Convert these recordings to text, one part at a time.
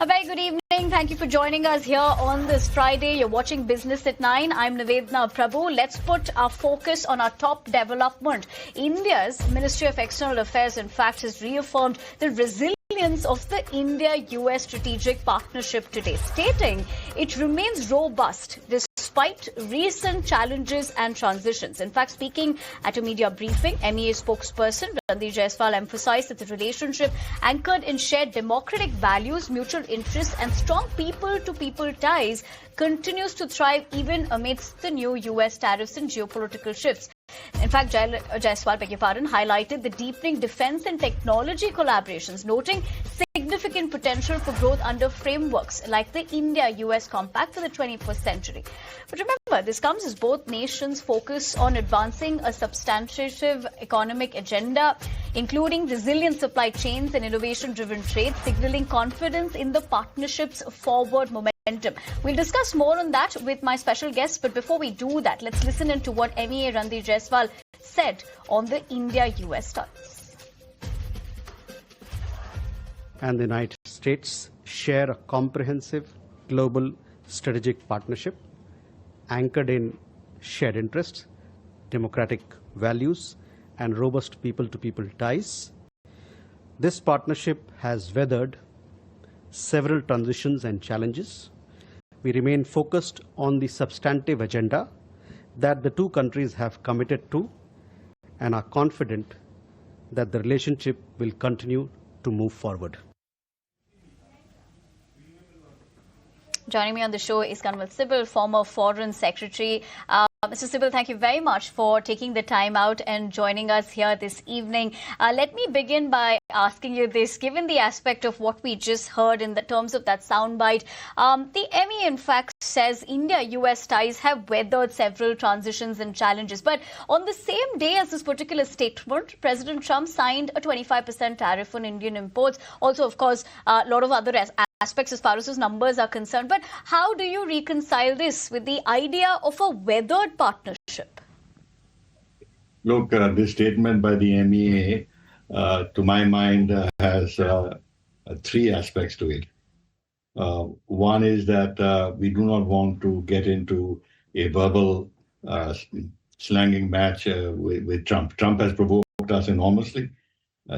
A very good evening. Thank you for joining us here on this Friday. You're watching Business at 9. I'm Nivedna Prabhu. Let's put our focus on our top development. India's Ministry of External Affairs, in fact, has reaffirmed the resilience of the India-US strategic partnership today, stating it remains robust despite recent challenges and transitions. In fact, speaking at a media briefing, MEA spokesperson Randeep Jaiswal emphasized that the relationship anchored in shared democratic values, mutual interests and strong people-to-people ties continues to thrive even amidst the new US tariffs and geopolitical shifts. In fact, Jaiswal highlighted the deepening defense and technology collaborations, noting significant potential for growth under frameworks like the India-US Compact for the 21st century. But remember, this comes as both nations focus on advancing a substantive economic agenda, including resilient supply chains and innovation-driven trade, signaling confidence in the partnership's forward momentum. We'll discuss more on that with my special guests, but before we do that, let's listen into what MEA Randeep Jaiswal said on the India-US ties. And the United States share a comprehensive global strategic partnership anchored in shared interests, democratic values, and robust people-to-people ties. This partnership has weathered several transitions and challenges. We remain focused on the substantive agenda that the two countries have committed to and are confident that the relationship will continue to move forward. Joining me on the show is Kanwal Sibal, former Foreign Secretary. Mr. Sibal, thank you very much for taking the time out and joining us here this evening. Let me begin by asking you this. Given the aspect of what we just heard in the terms of that soundbite, the MEA in fact says India-US ties have weathered several transitions and challenges. But on the same day as this particular statement, President Trump signed a 25% tariff on Indian imports. Also, of course, a lot of other aspects as far as those numbers are concerned. But how do you reconcile this with the idea of a weathered partnership? Look, this statement by the MEA, to my mind, has three aspects to it. One is that we do not want to get into a verbal slanging match with Trump. Trump has provoked us enormously.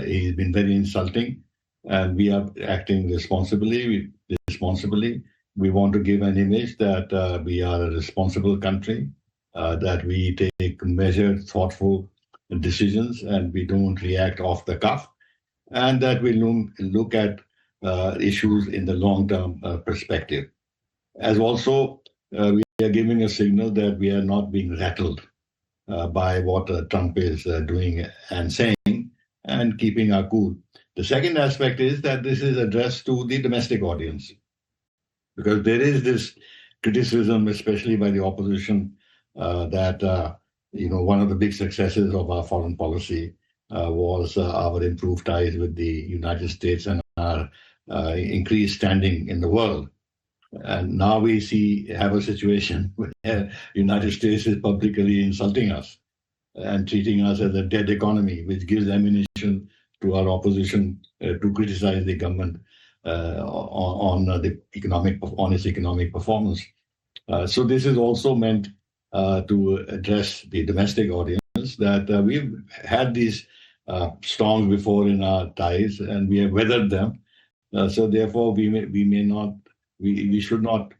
He's been very insulting. And we are acting responsibly. We want to give an image that we are a responsible country, that we take measured, thoughtful decisions, and we don't react off the cuff, and that we look at issues in the long-term perspective. As also, we are giving a signal that we are not being rattled by what Trump is doing and saying, and keeping our cool. The second aspect is that this is addressed to the domestic audience, because there is this criticism, especially by the opposition, that one of the big successes of our foreign policy was our improved ties with the United States and our increased standing in the world. And now we have a situation where the United States is publicly insulting us and treating us as a dead economy, which gives ammunition to our opposition to criticize the government on its economic performance. So this is also meant to address the domestic audience, that we've had these storms before in our ties and we have weathered them. So therefore, we should not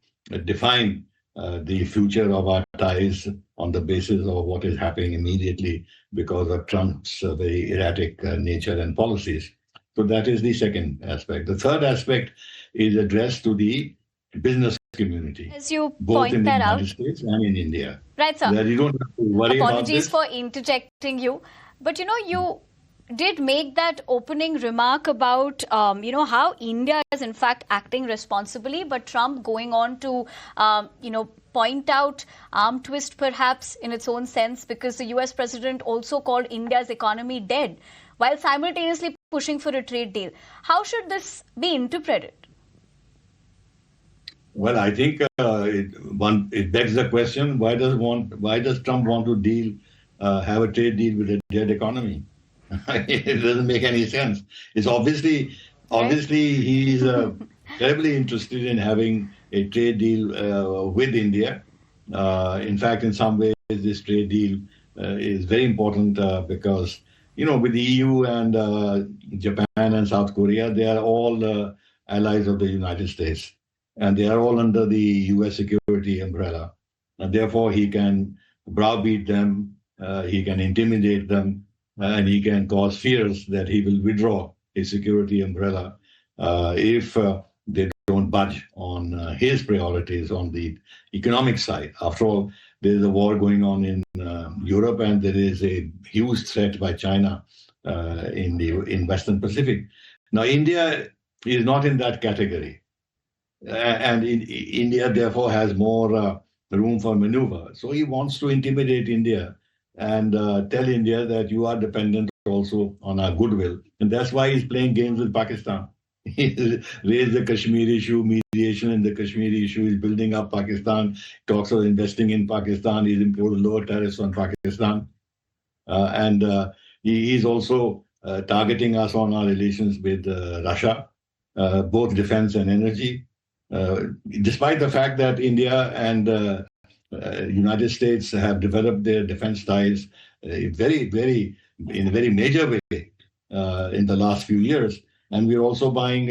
define the future of our ties on the basis of what is happening immediately because of Trump's very erratic nature and policies. So that is the second aspect. The third aspect is addressed to the business community, as you both point in the that United out. States and in India. Right, sir. That you don't have to worry Apologies about for interjecting you. But, you did make that opening remark about, how India is in fact acting responsibly, but Trump going on to, point out arm twist perhaps in its own sense, because the US president also called India's economy dead while simultaneously pushing for a trade deal. How should this be interpreted? Well, I think it begs the question: why does Trump want to have a trade deal with a dead economy? It doesn't make any sense. It's obviously he's terribly interested in having a trade deal with India. In fact, in some ways, this trade deal is very important because, with the EU and Japan and South Korea, they are all allies of the United States. And they are all under the US security umbrella. And therefore, he can browbeat them, he can intimidate them, and he can cause fears that he will withdraw his security umbrella if they don't budge on his priorities on the economic side. After all, there is a war going on in Europe, and there is a huge threat by China in Western Pacific. Now, India is not in that category. And India, therefore, has more room for maneuver. So he wants to intimidate India and tell India that you are dependent also on our goodwill. And that's why he's playing games with Pakistan. He raised the Kashmir issue, mediation in the Kashmir issue. He's building up Pakistan, talks of investing in Pakistan. He's imposed lower tariffs on Pakistan. And he's also targeting us on our relations with Russia, both defense and energy. Despite the fact that India and United States have developed their defense ties in a very major way in the last few years. And we're also buying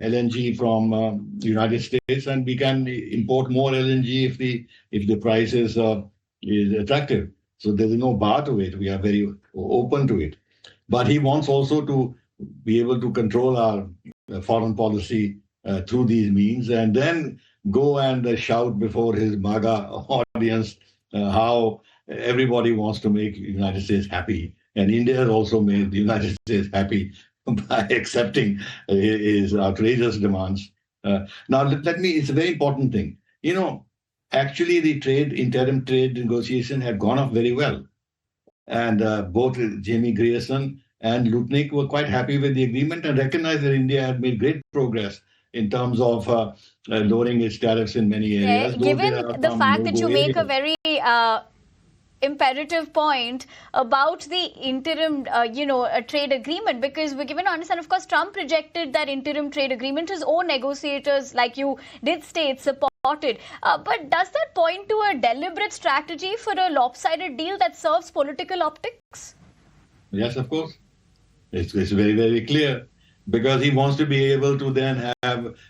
LNG from United States, and we can import more LNG if the price is attractive. So there's no bar to it. We are very open to it. But he wants also to be able to control our foreign policy through these means, and then go and shout before his MAGA audience how everybody wants to make the United States happy. And India has also made the United States happy by accepting his outrageous demands. Now, it's a very important thing. Actually, the interim trade negotiation had gone off very well. And both Jamie Grierson and Lutnick were quite happy with the agreement and recognized that India had made great progress in terms of lowering its tariffs in many areas. Given the fact that you make a very imperative point about the interim, trade agreement, because we're given to understand, of course, Trump rejected that interim trade agreement. His own negotiators, like you did state, supported. But does that point to a deliberate strategy for a lopsided deal that serves political optics? Yes, of course. It's very, very clear. Because he wants to be able to then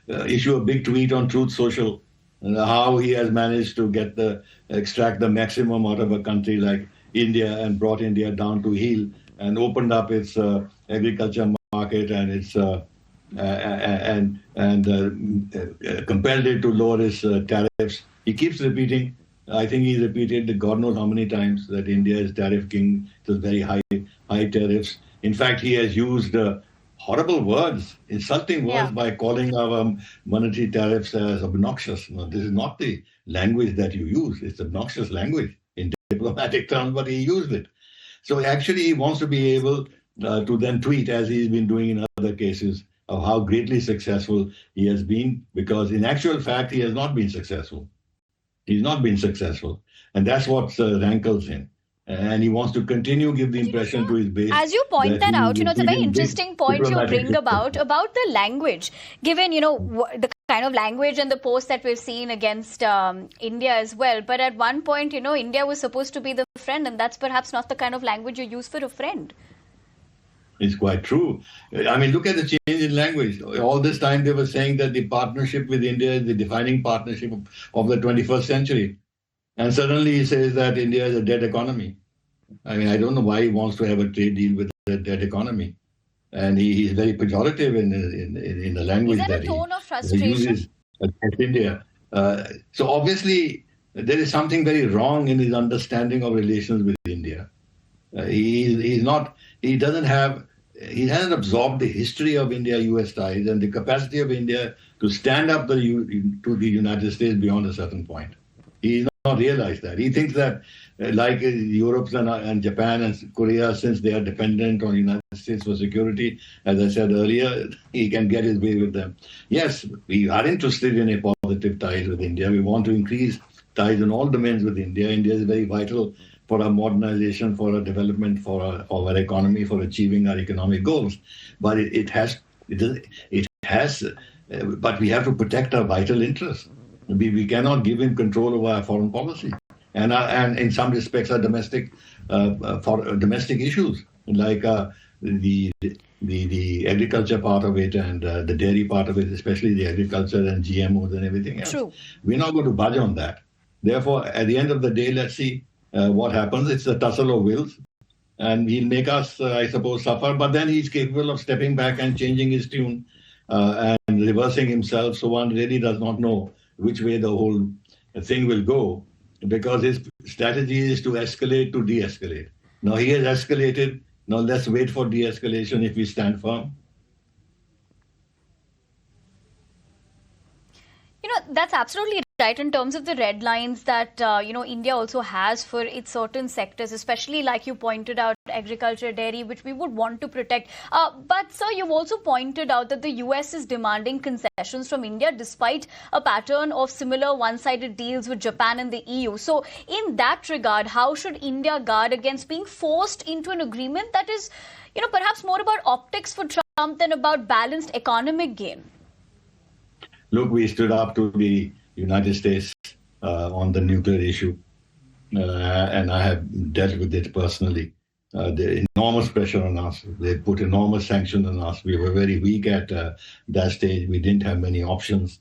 issue a big tweet on Truth Social, how he has managed to extract the maximum out of a country like India and brought India down to heel and opened up its agriculture market and its compelled it to lower its tariffs. He keeps repeating. I think he repeated God knows how many times that India is tariff king. It was very high tariffs. In fact, he has used horrible words, insulting words, by calling our monetary tariffs as obnoxious. No, this is not the language that you use. It's obnoxious language in diplomatic terms, but he used it. So actually, he wants to be able to then tweet, as he's been doing in other cases, of how greatly successful he has been, because in actual fact, he has not been successful. He's not been successful. And that's what rankles him. And he wants to continue to give the impression to his base. As you point that out, it's a very interesting point you bring about the language. Given, the kind of language and the post that we've seen against India as well. But at one point, India was supposed to be the friend, and that's perhaps not the kind of language you use for a friend. It's quite true. I mean, look at the change in language. All this time they were saying that the partnership with India is the defining partnership of the 21st century. And suddenly he says that India is a dead economy. I mean, I don't know why he wants to have a trade deal with a dead economy. And he's very pejorative in the language that a tone of he uses against India. So obviously, there is something very wrong in his understanding of relations with India. He hasn't absorbed the history of India-US ties and the capacity of India to stand up to the United States beyond a certain point. He's not realized that. He thinks that like Europe and Japan and Korea, since they are dependent on the United States for security, as I said earlier, he can get his way with them. Yes, we are interested in a positive ties with India. We want to increase ties in all domains with India. India is very vital for our modernization, for our development, for our economy, for achieving our economic goals. But it has but we have to protect our vital interests. We cannot give him control over our foreign policy, and in some respects, our domestic issues like the agriculture part of it and the dairy part of it, especially the agriculture and GMOs and everything else. True. We're not going to budge on that. Therefore, at the end of the day, let's see what happens. It's a tussle of wills. And he'll make us, I suppose, suffer. But then he's capable of stepping back and changing his tune and reversing himself. So one really does not know which way the whole thing will go, because his strategy is to escalate to de-escalate. Now he has escalated. Now let's wait for de-escalation if we stand firm. That's absolutely right in terms of the red lines that, India also has for its certain sectors, especially like you pointed out, agriculture, dairy, which we would want to protect. But, sir, you've also pointed out that the US is demanding concessions from India despite a pattern of similar one-sided deals with Japan and the EU. So in that regard, how should India guard against being forced into an agreement that is, perhaps more about optics for Trump than about balanced economic gain? Look, we stood up to the United States on the nuclear issue, and I have dealt with it personally. The enormous pressure on us. They put enormous sanctions on us. We were very weak at that stage. We didn't have many options.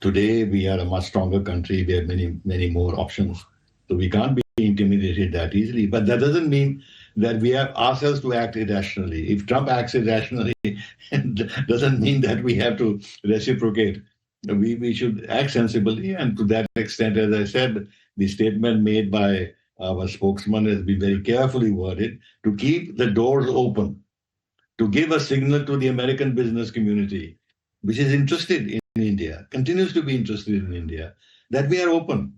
Today, we are a much stronger country. We have many, many more options. So we can't be intimidated that easily. But that doesn't mean that we have ourselves to act irrationally. If Trump acts irrationally, it doesn't mean that we have to reciprocate. We should act sensibly, and to that extent, as I said, the statement made by our spokesman has been very carefully worded to keep the doors open, to give a signal to the American business community, which is interested in India, continues to be interested in India, that we are open.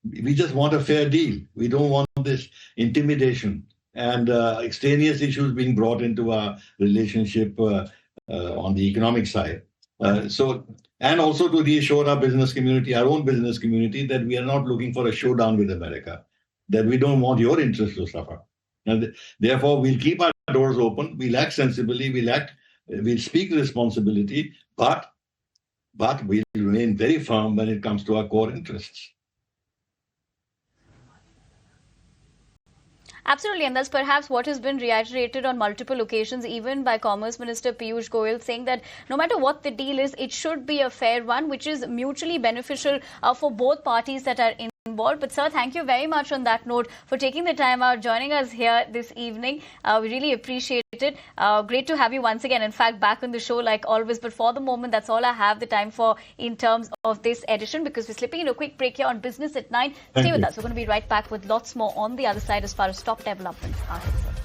We just want a fair deal. We don't want this intimidation and extraneous issues being brought into our relationship on the economic side. And also to reassure our business community, our own business community, that we are not looking for a showdown with America, that we don't want your interests to suffer. And therefore, we'll keep our doors open. We'll act sensibly. We'll speak responsibility, but we'll remain very firm when it comes to our core interests. Absolutely, and that's perhaps what has been reiterated on multiple occasions, even by Commerce Minister Piyush Goyal, saying that no matter what the deal is, it should be a fair one, which is mutually beneficial for both parties that are involved. But, sir, thank you very much on that note for taking the time out, joining us here this evening. We really appreciate it. Great to have you once again, in fact, back on the show like always. But for the moment, that's all I have the time for in terms of this edition, because we're slipping into a quick break here on Business at 9. Stay with us. We're going to be right back with lots more on the other side as far as top developments are concerned.